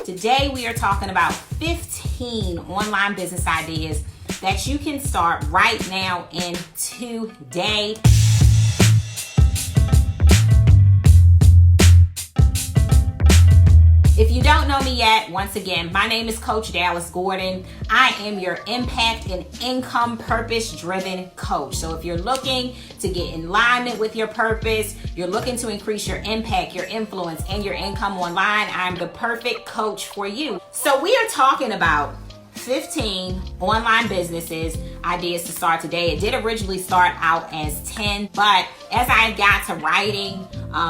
Today we are talking about 15 online business ideas that you can start right now and today. If you don't know me yet, once again, my name is Coach Dallas Gordon. I am your impact and income purpose-driven coach. So if you're looking to get in alignment with your purpose, you're looking to increase your impact, your influence, and your income online, I'm the perfect coach for you. So we are talking about 15 online businesses ideas to start today. It did originally start out as 10, but as I got to writing,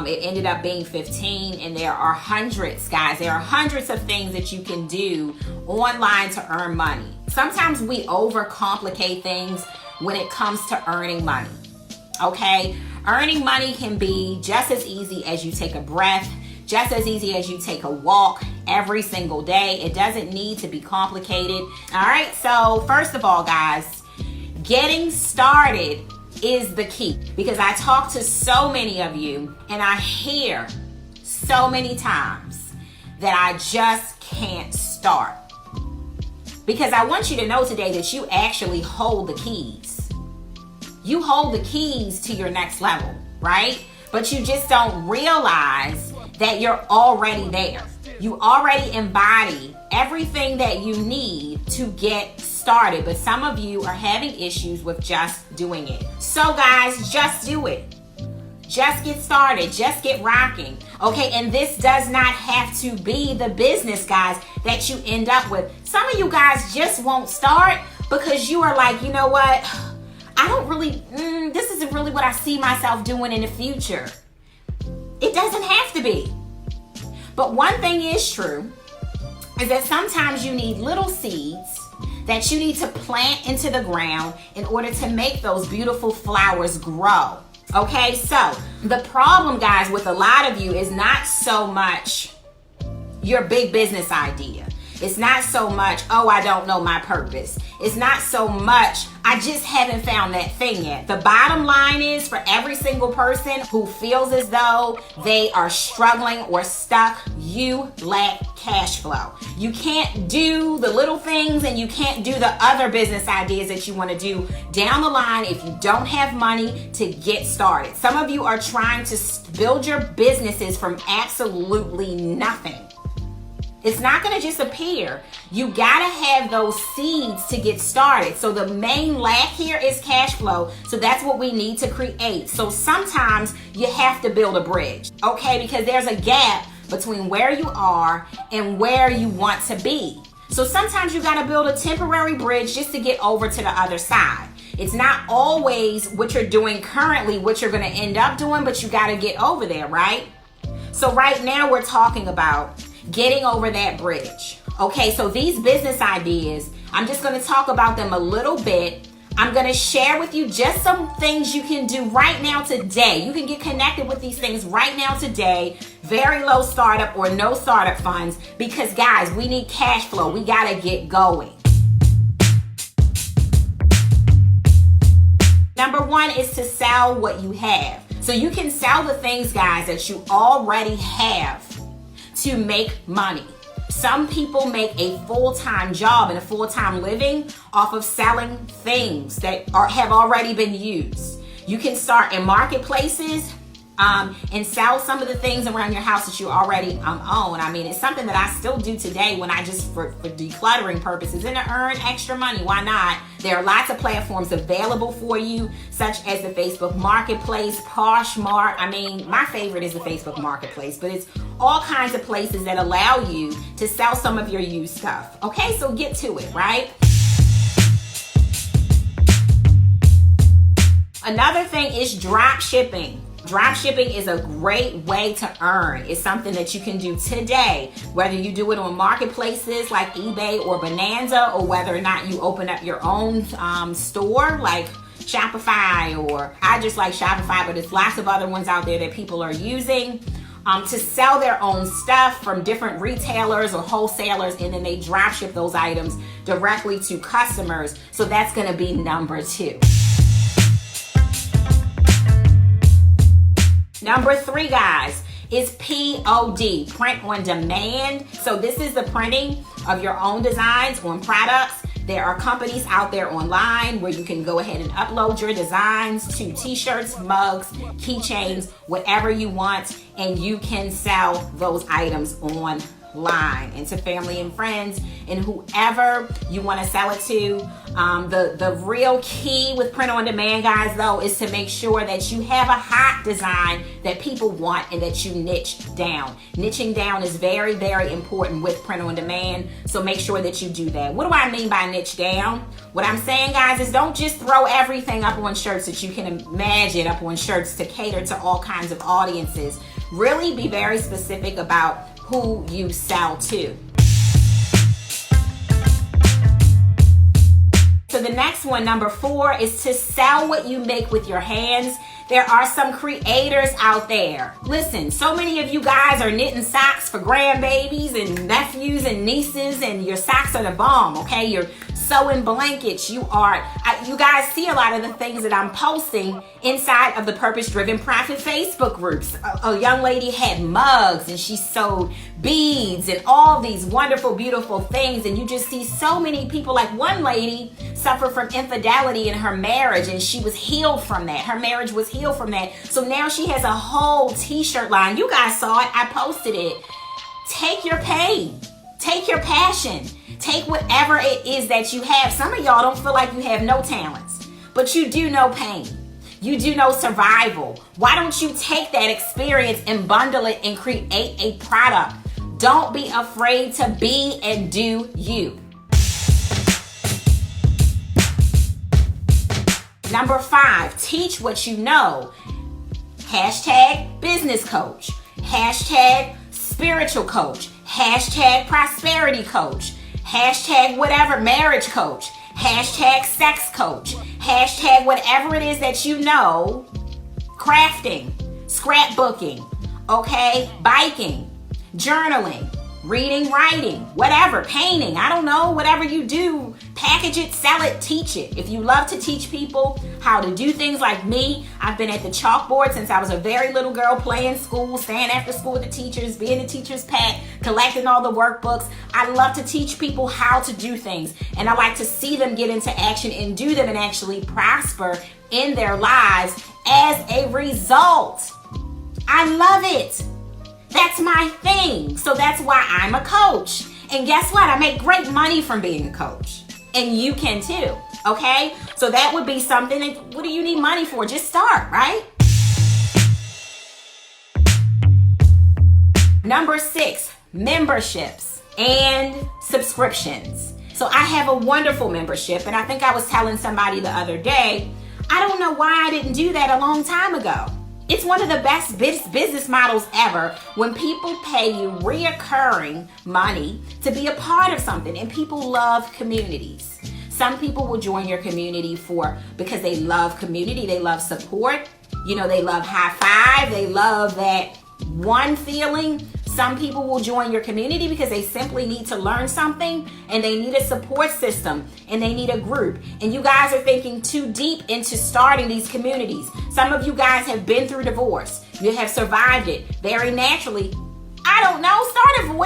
it ended up being 15, and there are hundreds, guys. There are hundreds of things that you can do online to earn money. Sometimes we overcomplicate things when it comes to earning money, okay? Earning money can be just as easy as you take a breath, just as easy as you take a walk every single day. It doesn't need to be complicated. All right, so first of all, guys, getting started is the key, because I talk to so many of you and I hear so many times that I just can't start. Because I want you to know today that you actually hold the keys. You hold the keys to your next level, right? But you just don't realize that you're already there. You already embody everything that you need to get started, but some of you are having issues with just doing it. So guys, just do it. Just get started. Just get rocking. Okay, and this does not have to be the business, guys, that you end up with. Some of you guys just won't start because you are like, you know what? I don't really, this isn't really what I see myself doing in the future. It doesn't have to be. But one thing is true, is that sometimes you need little seeds that you need to plant into the ground in order to make those beautiful flowers grow. Okay, so the problem, guys, with a lot of you is not so much your big business idea. It's not so much, oh, I don't know my purpose. It's not so much, I just haven't found that thing yet. The bottom line is, for every single person who feels as though they are struggling or stuck, you lack cash flow. You can't do the little things and you can't do the other business ideas that you want to do down the line if you don't have money to get started. Some of you are trying to build your businesses from absolutely nothing. It's not going to just appear. You got to have those seeds to get started. So the main lack here is cash flow. So that's what we need to create. So sometimes you have to build a bridge, okay? Because there's a gap between where you are and where you want to be. So sometimes you got to build a temporary bridge just to get over to the other side. It's not always what you're doing currently, what you're going to end up doing, but you got to get over there, right? So right now we're talking about getting over that bridge. Okay, so these business ideas, I'm just going to talk about them a little bit. I'm going to share with you just some things you can do right now today. You can get connected with these things right now today. Very low startup or no startup funds, because guys, we need cash flow. We got to get going. Number one is to sell what you have. So you can sell the things, guys, that you already have to make money. Some people make a full-time job and a full-time living off of selling things that have already been used. You can start in marketplaces and sell some of the things around your house that you already own. I mean, it's something that I still do today when I just, for decluttering purposes and to earn extra money. Why not? There are lots of platforms available for you, such as the Facebook Marketplace, Poshmark. I mean, my favorite is the Facebook Marketplace, but it's all kinds of places that allow you to sell some of your used stuff. Okay, so get to it, right? Another thing is drop shipping. Drop shipping is a great way to earn. It's something that you can do today, whether you do it on marketplaces like eBay or Bonanza, or whether or not you open up your own store like Shopify, or I just like Shopify, but there's lots of other ones out there that people are using to sell their own stuff from different retailers or wholesalers, and then they drop ship those items directly to customers. So that's going to be number 2. Number 3, guys, is POD, print on demand. So this is the printing of your own designs on products. There are companies out there online where you can go ahead and upload your designs to t-shirts, mugs, keychains, whatever you want, and you can sell those items online and to family and friends and whoever you want to sell it to. The real key with print on demand, guys, though, is to make sure that you have a hot design that people want and that you niche down. Niching down is very, very important with print on demand, so make sure that you do that. What do I mean by niche down? What I'm saying, guys, is don't just throw everything up on shirts that you can imagine up on shirts to cater to all kinds of audiences. Really be very specific about who you sell to. So the next one, number 4, is to sell what you make with your hands. There are some creators out there. Listen, so many of you guys are knitting socks for grandbabies and nephews and nieces, and your socks are the bomb, okay? You're sewing blankets. You guys see a lot of the things that I'm posting inside of the Purpose Driven Profit Facebook groups. A young lady had mugs and she sewed beads and all these wonderful, beautiful things. And you just see so many people. Like one lady suffered from infidelity in her marriage and she was healed from that. Her marriage was healed from that. So now she has a whole t-shirt line. You guys saw it. I posted it. Take your pain. Take your passion. Take whatever it is that you have. Some of y'all don't feel like you have no talents, but you do know pain. You do know survival. Why don't you take that experience and bundle it and create a product? Don't be afraid to be and do you. Number 5, teach what you know. Hashtag business coach. Hashtag spiritual coach. Hashtag prosperity coach. Hashtag whatever, marriage coach. Hashtag sex coach. Hashtag whatever it is that you know. Crafting, scrapbooking, okay, biking, journaling, reading, writing, whatever, painting, I don't know, whatever you do, package it, sell it, teach it. If you love to teach people how to do things like me, I've been at the chalkboard since I was a very little girl, playing school, staying after school with the teachers, being the teacher's pet, collecting all the workbooks. I love to teach people how to do things, and I like to see them get into action and do them and actually prosper in their lives as a result. I love it. That's my thing. So that's why I'm a coach. And guess what? I make great money from being a coach. And you can too. Okay? So that would be something. What do you need money for? Just start, right? Number 6, memberships and subscriptions. So I have a wonderful membership, and I think I was telling somebody the other day, I don't know why I didn't do that a long time ago. It's one of the best business models ever when people pay you reoccurring money to be a part of something, and people love communities. Some people will join your community because they love community, they love support, they love high five, they love that one feeling. Some people will join your community because they simply need to learn something and they need a support system and they need a group. And you guys are thinking too deep into starting these communities. Some of you guys have been through divorce. You have survived it very naturally. I don't know, start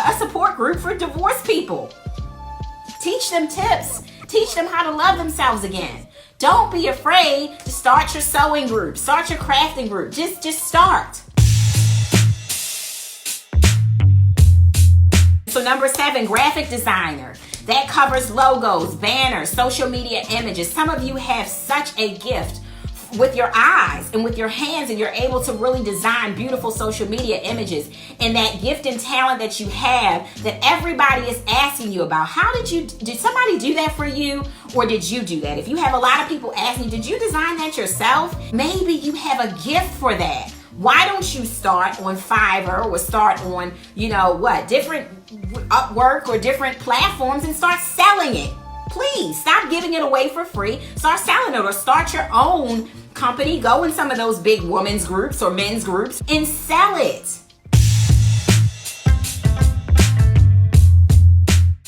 a support group for divorced people. Teach them tips. Teach them how to love themselves again. Don't be afraid to start your sewing group. Start your crafting group. Just start. So number 7, graphic designer. That covers logos, banners, social media images. Some of you have such a gift with your eyes and with your hands, and you're able to really design beautiful social media images. And that gift and talent that you have that everybody is asking you about. Did somebody do that for you, or did you do that? If you have a lot of people asking you, did you design that yourself? Maybe you have a gift for that. Why don't you start on Fiverr or start on, different Upwork or different platforms and start selling it? Please stop giving it away for free. Start selling it, or start your own company. Go in some of those big women's groups or men's groups and sell it.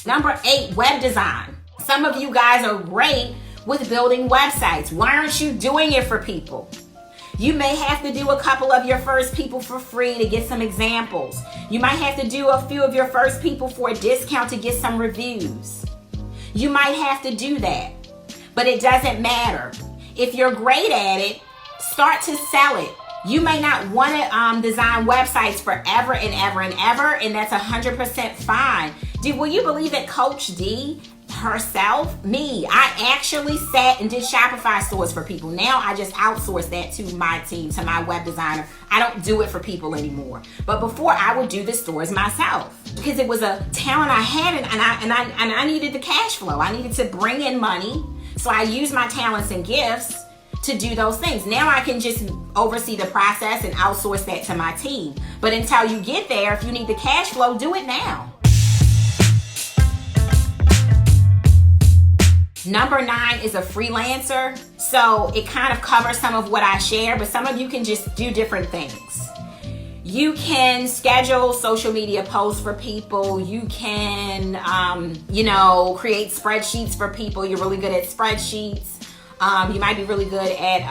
Number 8, web design. Some of you guys are great with building websites. Why aren't you doing it for people? You may have to do a couple of your first people for free to get some examples. You might have to do a few of your first people for a discount to get some reviews. You might have to do that, but it doesn't matter. If you're great at it, start to sell it. You may not want to design websites forever and ever and ever, and that's 100% fine. Will you believe that Coach D herself, I actually sat and did Shopify stores for people. Now I just outsource that to my team, to my web designer. I don't do it for people anymore. But before, I would do the stores myself because it was a talent I had, and I needed the cash flow. I needed to bring in money, so I used my talents and gifts to do those things. Now I can just oversee the process and outsource that to my team. But until you get there, if you need the cash flow, do it now. Number 9 is a freelancer. So it kind of covers some of what I share, but some of you can just do different things. You can schedule social media posts for people. You can, create spreadsheets for people. You're really good at spreadsheets. You might be really good at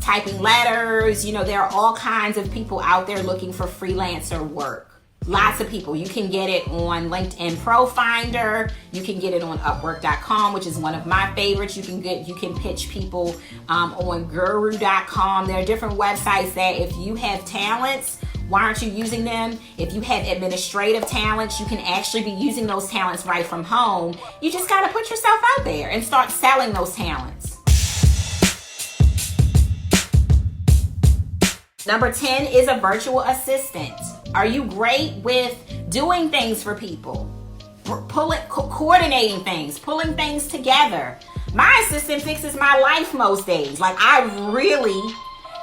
typing letters. There are all kinds of people out there looking for freelancer work. Lots of people. You can get it on LinkedIn Pro Finder. You can get it on Upwork.com, which is one of my favorites. You can pitch people on Guru.com. There are different websites that if you have talents, why aren't you using them? If you have administrative talents, you can actually be using those talents right from home. You just got to put yourself out there and start selling those talents. Number 10 is a virtual assistant. Are you great with doing things for people? Coordinating things, pulling things together. My assistant fixes my life most days. Like, I really,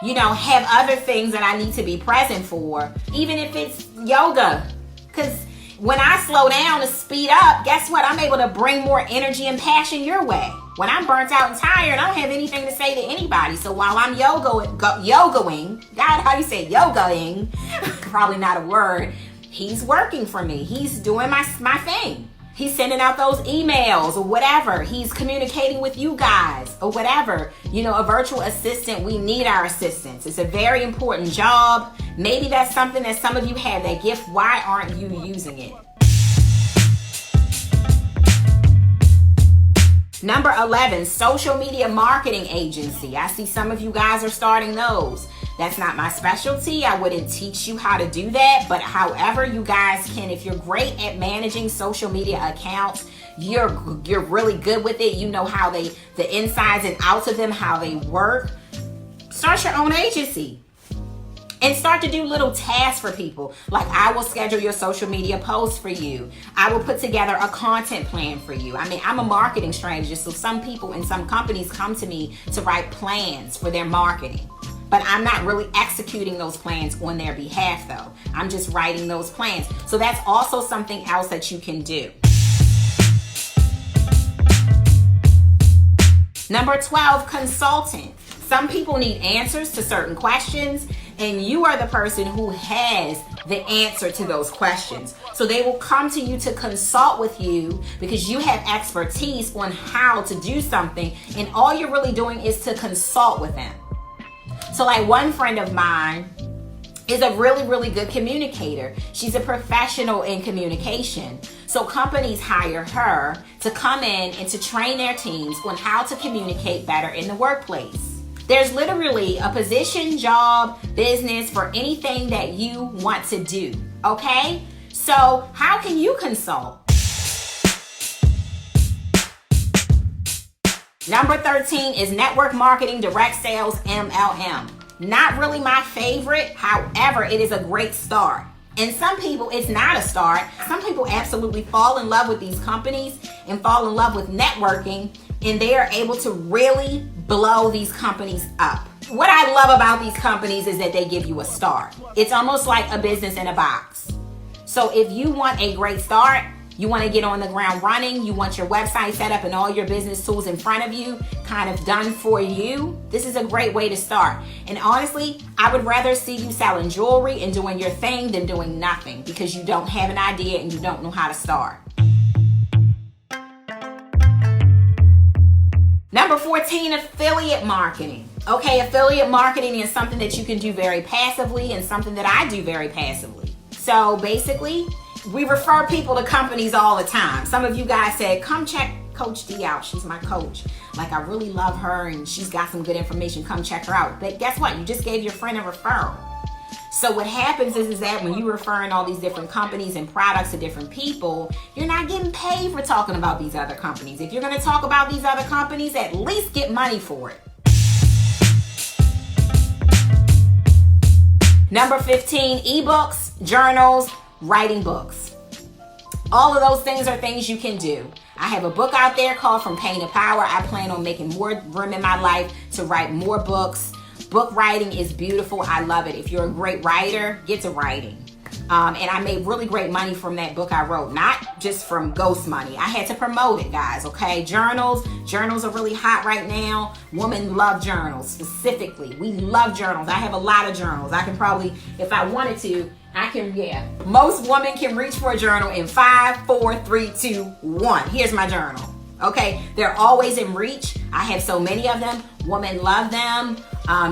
have other things that I need to be present for, even if it's yoga. Because when I slow down to speed up, guess what? I'm able to bring more energy and passion your way. When I'm burnt out and tired, I don't have anything to say to anybody. So while I'm yogaing, God, how do you say yogaing? Probably not a word. He's working for me. He's doing my thing. He's sending out those emails or whatever. He's communicating with you guys or whatever. A virtual assistant, we need our assistants. It's a very important job. Maybe that's something that some of you have, that gift. Why aren't you using it? Number 11, social media marketing agency. I see some of you guys are starting those. That's not my specialty. I wouldn't teach you how to do that. But however you guys can, if you're great at managing social media accounts, you're really good with it. You know how the insides and outs of them, how they work. Start your own agency. And start to do little tasks for people. Like, I will schedule your social media posts for you. I will put together a content plan for you. I'm a marketing strategist, so some people and some companies come to me to write plans for their marketing. But I'm not really executing those plans on their behalf, though. I'm just writing those plans. So that's also something else that you can do. Number 12, consultant. Some people need answers to certain questions, and you are the person who has the answer to those questions. So they will come to you to consult with you because you have expertise on how to do something, and all you're really doing is to consult with them. So like, one friend of mine is a really, really good communicator. She's a professional in communication. So companies hire her to come in and to train their teams on how to communicate better in the workplace. There's literally a position, job, business for anything that you want to do, okay? So how can you consult? Number 13 is network marketing, direct sales, MLM. Not really my favorite. However, it is a great start. And some people, it's not a start. Some people absolutely fall in love with these companies and fall in love with networking, and they are able to really blow these companies up. What I love about these companies is that they give you a start. It's almost like a business in a box. So if you want a great start, you want to get on the ground running, you want your website set up and all your business tools in front of you, kind of done for you, this is a great way to start. And honestly, I would rather see you selling jewelry and doing your thing than doing nothing, because you don't have an idea and you don't know how to start. Number 14, affiliate marketing. Okay, affiliate marketing is something that you can do very passively and something that I do very passively. So basically, we refer people to companies all the time. Some of you guys said, come check Coach D out. She's my coach. Like, I really love her and she's got some good information. Come check her out. But guess what? You just gave your friend a referral. So what happens is that when you're referring all these different companies and products to different people, you're not getting paid for talking about these other companies. If you're going to talk about these other companies, at least get money for it. Number 15, ebooks, journals, writing books. All of those things are things you can do. I have a book out there called From Pain to Power. I plan on making more room in my life to write more books. Book writing is beautiful. I love it. If you're a great writer, get to writing. And I made really great money from that book I wrote, not just from ghost money. I had to promote it, guys, okay? Journals are really hot right now. Women love journals, specifically. We love journals. I have a lot of journals. I can probably, if I wanted to, most women can reach for a journal in 5, 4, 3, 2, 1. Here's my journal. Okay, they're always in reach. I have so many of them. Women love them.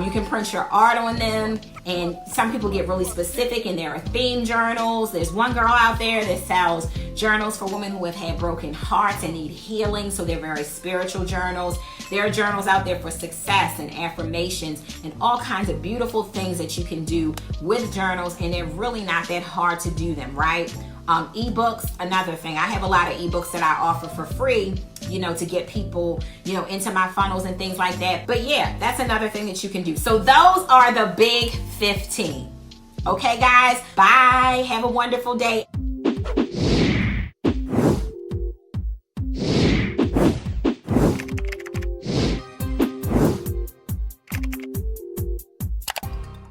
You can print your art on them. And some people get really specific and there are theme journals. There's one girl out there that sells journals for women who have had broken hearts and need healing. So they're very spiritual journals. There are journals out there for success and affirmations and all kinds of beautiful things that you can do with journals. And they're really not that hard to do them, right? Ebooks, another thing. I have a lot of ebooks that I offer for free, to get people, into my funnels and things like that. But yeah, that's another thing that you can do. So those are the big 15. Okay, guys, bye. Have a wonderful day.